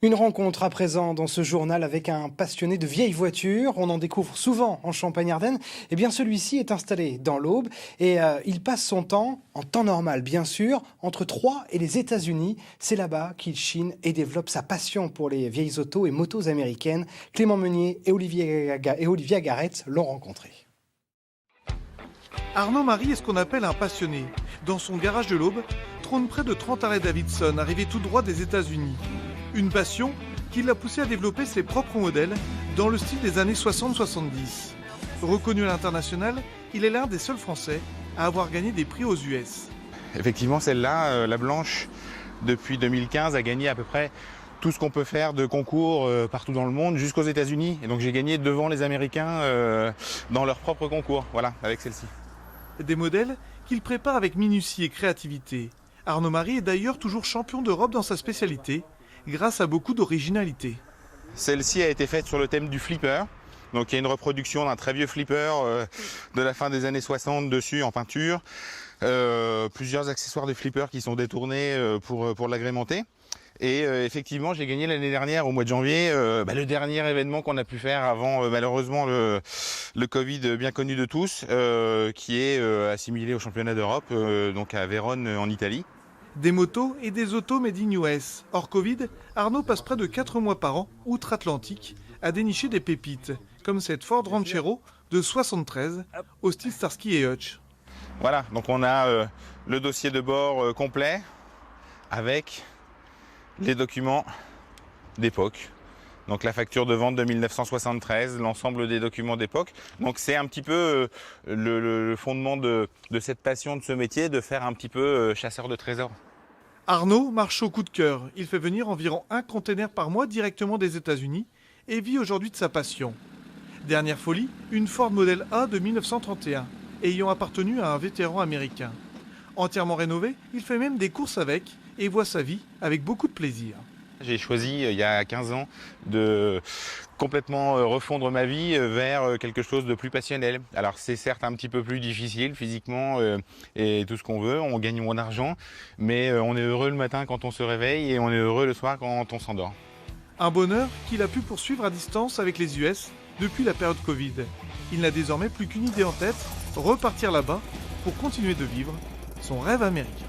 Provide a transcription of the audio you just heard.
Une rencontre à présent dans ce journal avec un passionné de vieilles voitures. On en découvre souvent en Champagne-Ardenne. Eh bien, celui-ci est installé dans l'Aube et il passe son temps, en temps normal bien sûr, entre Troyes et les États-Unis. C'est là-bas qu'il chine et développe sa passion pour les vieilles autos et motos américaines. Clément Meunier et Olivia Garrett l'ont rencontré. Arnaud Marie est ce qu'on appelle un passionné. Dans son garage de l'Aube, trône près de 30 Harley-Davidson, arrivés tout droit des États-Unis. Une passion qui l'a poussé à développer ses propres modèles dans le style des années 60-70. Reconnu à l'international, il est l'un des seuls Français à avoir gagné des prix aux US. Effectivement, celle-là, la blanche, depuis 2015, a gagné à peu près tout ce qu'on peut faire de concours partout dans le monde, jusqu'aux États-Unis. Et donc j'ai gagné devant les Américains dans leur propre concours, voilà, avec celle-ci. Des modèles qu'il prépare avec minutie et créativité. Arnaud Marie est d'ailleurs toujours champion d'Europe dans sa spécialité, grâce à beaucoup d'originalité. Celle-ci a été faite sur le thème du flipper. Donc il y a une reproduction d'un très vieux flipper de la fin des années 60 dessus en peinture. Plusieurs accessoires de flipper qui sont détournés pour l'agrémenter. Et effectivement, j'ai gagné l'année dernière, au mois de janvier, le dernier événement qu'on a pu faire avant malheureusement le Covid bien connu de tous, qui est assimilé au championnat d'Europe, donc à Vérone en Italie. Des motos et des autos made in US. Hors Covid, Arnaud passe près de 4 mois par an, outre-Atlantique, à dénicher des pépites, comme cette Ford Ranchero de 73, au style Starsky et Hutch. Voilà, donc on a le dossier de bord complet, avec les documents d'époque. Donc la facture de vente de 1973, l'ensemble des documents d'époque. Donc c'est un petit peu le fondement de cette passion, de ce métier, de faire un petit peu chasseur de trésors. Arnaud marche au coup de cœur. Il fait venir environ 1 container par mois directement des États-Unis et vit aujourd'hui de sa passion. Dernière folie, une Ford Model A de 1931, ayant appartenu à un vétéran américain. Entièrement rénové, il fait même des courses avec et voit sa vie avec beaucoup de plaisir. J'ai choisi il y a 15 ans de complètement refondre ma vie vers quelque chose de plus passionnel. Alors c'est certes un petit peu plus difficile physiquement et tout ce qu'on veut, on gagne moins d'argent, mais on est heureux le matin quand on se réveille et on est heureux le soir quand on s'endort. Un bonheur qu'il a pu poursuivre à distance avec les US depuis la période Covid. Il n'a désormais plus qu'une idée en tête, repartir là-bas pour continuer de vivre son rêve américain.